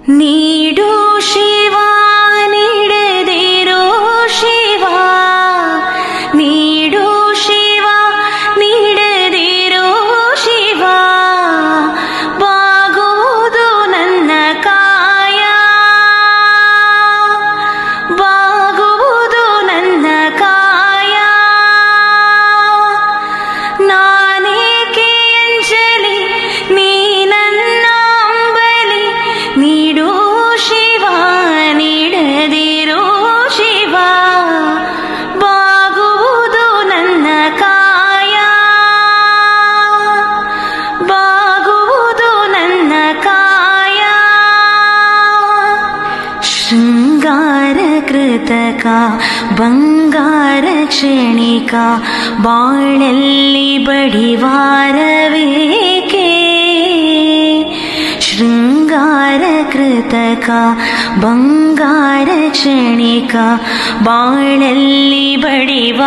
ನೀಡು ಶಿವ ನೀಡದಿರೋ ಶಿವ, ನೀಡು ಶಿವ ನೀಡದಿರೋ ಶಿವ, ಬಾಗುವುದು ನನ್ನ ಕಾಯ, ಬಾಗುವುದು ನನ್ನ ಕಾಯ. ನಾನೇಕೆ ಅಂಜಲಿ ನೀ ನನ್ನ ಅಂಬಲಿ, ನೀಡು ಶಿವ ನೀಡದಿರೋ ಶಿವ, ಬಾಗುವುದು ನನ್ನ ಕಾಯ, ಬಾಗುವುದು ನನ್ನ ಕಾಯ. ಶೃಂಗಾರ ಕೃತಕ ಬಂಗಾರ ಕ್ಷಣಿಕ, ಬಾಳಲ್ಲಿ ಬಡಿವಾರವೇಕೆ. ಶೃಂಗಾರ ಕೃತಕ ಬಂಗಾರ ಕ್ಷಣಿಕ, ಬಾಳಲ್ಲಿ ಬಡಿವಾರವೇಕೆ.